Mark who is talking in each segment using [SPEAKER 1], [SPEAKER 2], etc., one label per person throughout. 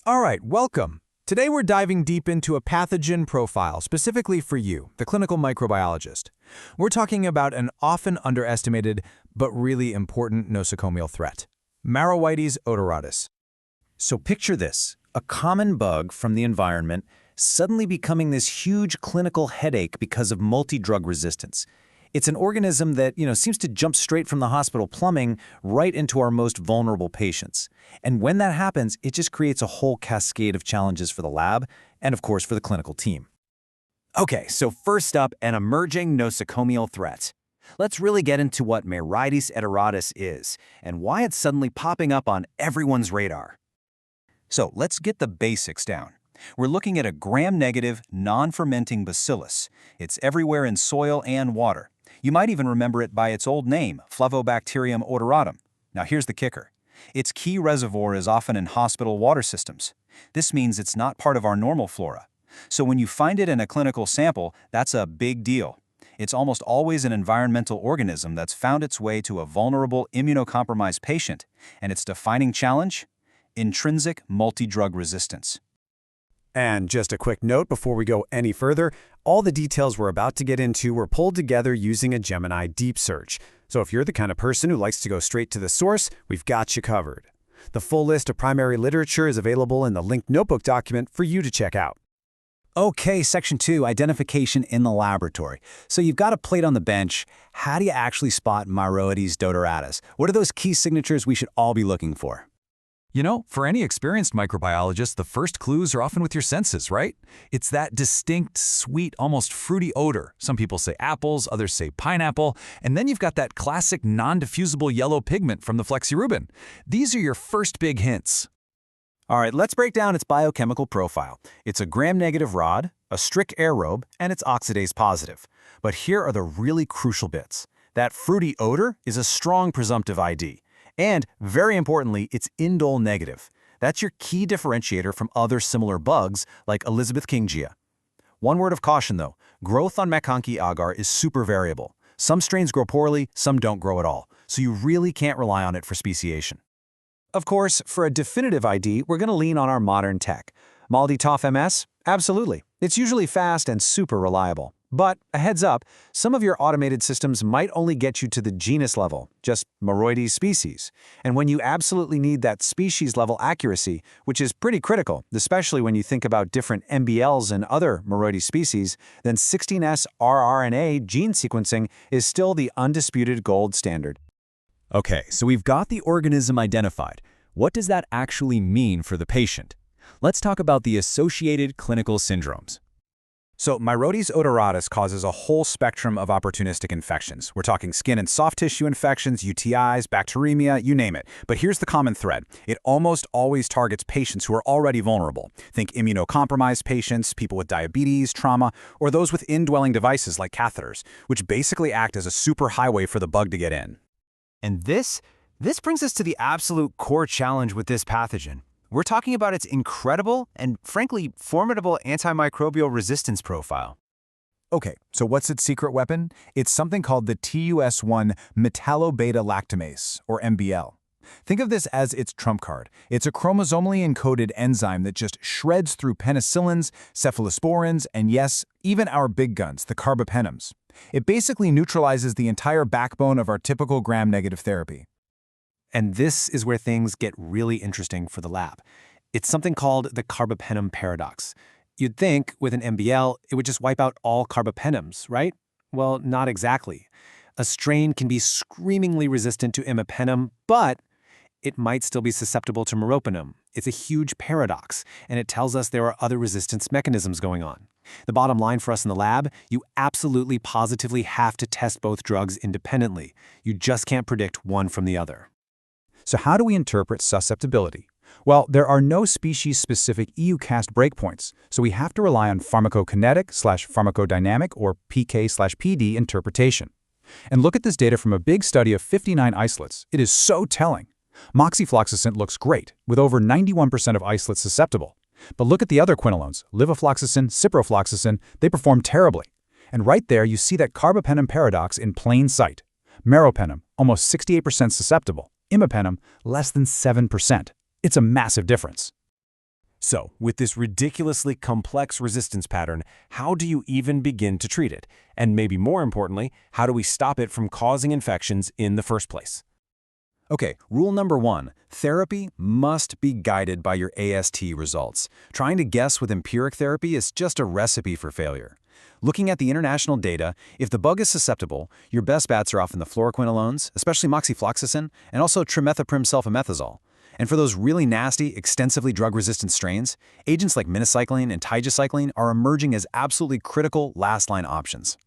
[SPEAKER 1] All right, welcome. Today we're diving deep into a pathogen profile specifically for you, the clinical microbiologist. We're talking about an often underestimated but really important nosocomial threat, Myroides odoratus.
[SPEAKER 2] So picture this, a common bug from the environment suddenly becoming this huge clinical headache because of multi-drug resistance. It's an organism that, seems to jump straight from the hospital plumbing right into our most vulnerable patients. And when that happens, it just creates a whole cascade of challenges for the lab and, of course, for the clinical team.
[SPEAKER 3] Okay, so first up, an emerging nosocomial threat. Let's really get into what Myroides odoratus is and why it's suddenly popping up on everyone's radar. So let's get the basics down. We're looking at a gram-negative, non-fermenting bacillus. It's everywhere in soil and water. You might even remember it by its old name, Bacterium odoratum. Now here's the kicker. Its key reservoir is often in hospital water systems. This means it's not part of our normal flora. So when you find it in a clinical sample, that's a big deal. It's almost always an environmental organism that's found its way to a vulnerable, immunocompromised patient. And its defining challenge? Intrinsic multi-drug resistance.
[SPEAKER 1] And just a quick note before we go any further, all the details we're about to get into were pulled together using a Gemini deep search. So if you're the kind of person who likes to go straight to the source, we've got you covered. The full list of primary literature is available in the linked notebook document for you to check out.
[SPEAKER 3] Okay, Section 2, identification in the laboratory. So you've got a plate on the bench. How do you actually spot Myroides odoratus? What are those key signatures we should all be looking for?
[SPEAKER 4] For any experienced microbiologist, the first clues are often with your senses, right? It's that distinct, sweet, almost fruity odor. Some people say apples, others say pineapple, and then you've got that classic non-diffusible yellow pigment from the flexirubin. These are your first big hints.
[SPEAKER 3] All right, let's break down its biochemical profile. It's a gram-negative rod, a strict aerobe, and it's oxidase positive. But here are the really crucial bits. That fruity odor is a strong presumptive ID. And, very importantly, it's indole negative. That's your key differentiator from other similar bugs like Elizabeth Kingia. One word of caution, though. Growth on MacConkey agar is super variable. Some strains grow poorly, some don't grow at all. So you really can't rely on it for speciation. Of course, for a definitive ID, we're going to lean on our modern tech. MALDI-TOF MS? Absolutely. It's usually fast and super reliable. But, a heads up, some of your automated systems might only get you to the genus level, just Myroides species. And when you absolutely need that species-level accuracy, which is pretty critical, especially when you think about different MBLs and other Myroides species, then 16S rRNA gene sequencing is still the undisputed gold standard.
[SPEAKER 4] Okay, so we've got the organism identified. What does that actually mean for the patient? Let's talk about the associated clinical syndromes.
[SPEAKER 1] So Myroides odoratus causes a whole spectrum of opportunistic infections. We're talking skin and soft tissue infections, UTIs, bacteremia, you name it. But here's the common thread. It almost always targets patients who are already vulnerable. Think immunocompromised patients, people with diabetes, trauma, or those with indwelling devices like catheters, which basically act as a superhighway for the bug to get in.
[SPEAKER 3] And this brings us to the absolute core challenge with this pathogen. We're talking about its incredible and, frankly, formidable antimicrobial resistance profile.
[SPEAKER 1] Okay, so what's its secret weapon? It's something called the TUS1 metallobeta-lactamase, or MBL. Think of this as its trump card. It's a chromosomally encoded enzyme that just shreds through penicillins, cephalosporins, and yes, even our big guns, the carbapenems. It basically neutralizes the entire backbone of our typical gram-negative therapy.
[SPEAKER 3] And this is where things get really interesting for the lab. It's something called the carbapenem paradox. You'd think, with an MBL, it would just wipe out all carbapenems, right? Well, not exactly. A strain can be screamingly resistant to imipenem, but it might still be susceptible to meropenem. It's a huge paradox, and it tells us there are other resistance mechanisms going on. The bottom line for us in the lab, you absolutely positively have to test both drugs independently. You just can't predict one from the other.
[SPEAKER 1] So how do we interpret susceptibility? Well, there are no species-specific EUCAST breakpoints, so we have to rely on pharmacokinetic/pharmacodynamic or PK/PD interpretation. And look at this data from a big study of 59 isolates. It is so telling. Moxifloxacin looks great, with over 91% of isolates susceptible. But look at the other quinolones, levofloxacin, ciprofloxacin, they perform terribly. And right there you see that carbapenem paradox in plain sight. Meropenem, almost 68% susceptible. Imipenem, less than 7%. It's a massive difference.
[SPEAKER 3] So, with this ridiculously complex resistance pattern, how do you even begin to treat it? And maybe more importantly, how do we stop it from causing infections in the first place?
[SPEAKER 1] Okay, rule number 1, therapy must be guided by your AST results. Trying to guess with empiric therapy is just a recipe for failure. Looking at the international data, if the bug is susceptible, your best bets are often the fluoroquinolones, especially moxifloxacin, and also trimethoprim sulfamethasol. And for those really nasty, extensively drug-resistant strains, agents like minocycline and tigecycline are emerging as absolutely critical last-line options.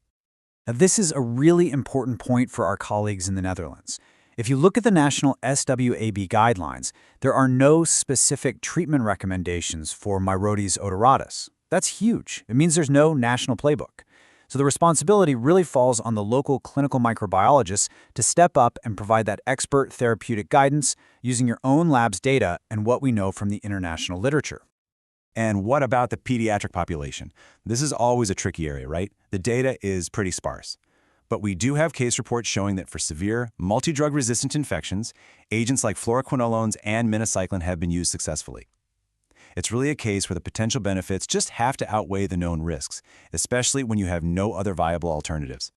[SPEAKER 1] Now, this is a really important point for our colleagues in the Netherlands. If you look at the national SWAB guidelines, there are no specific treatment recommendations for Myroides odoratus. That's huge. It means there's no national playbook. So the responsibility really falls on the local clinical microbiologists to step up and provide that expert therapeutic guidance using your own lab's data and what we know from the international literature.
[SPEAKER 3] And what about the pediatric population? This is always a tricky area, right? The data is pretty sparse. But we do have case reports showing that for severe, multi-drug-resistant infections, agents like fluoroquinolones and minocycline have been used successfully. It's really a case where the potential benefits just have to outweigh the known risks, especially when you have no other viable alternatives.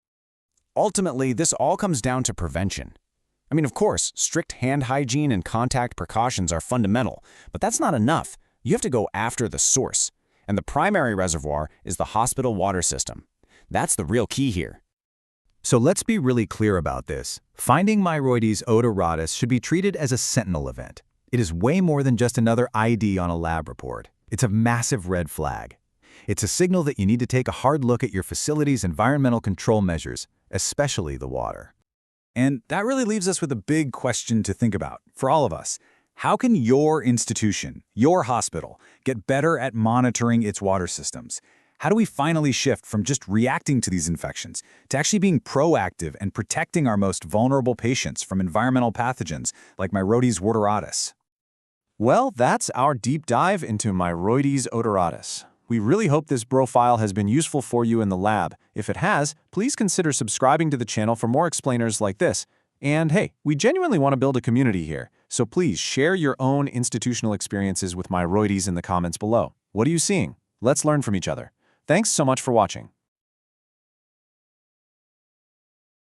[SPEAKER 3] Ultimately, this all comes down to prevention. I mean, of course, strict hand hygiene and contact precautions are fundamental, but that's not enough. You have to go after the source. And the primary reservoir is the hospital water system. That's the real key here.
[SPEAKER 1] So let's be really clear about this. Finding Myroides odoratus should be treated as a sentinel event. It is way more than just another ID on a lab report. It's a massive red flag. It's a signal that you need to take a hard look at your facility's environmental control measures, especially the water. And that really leaves us with a big question to think about for all of us. How can your institution, your hospital, get better at monitoring its water systems? How do we finally shift from just reacting to these infections to actually being proactive and protecting our most vulnerable patients from environmental pathogens like Myroides odoratus?
[SPEAKER 3] Well, that's our deep dive into Myroides odoratus. We really hope this profile has been useful for you in the lab. If it has, please consider subscribing to the channel for more explainers like this. And hey, we genuinely want to build a community here, so please share your own institutional experiences with Myroides in the comments below. What are you seeing? Let's learn from each other. Thanks so much for watching.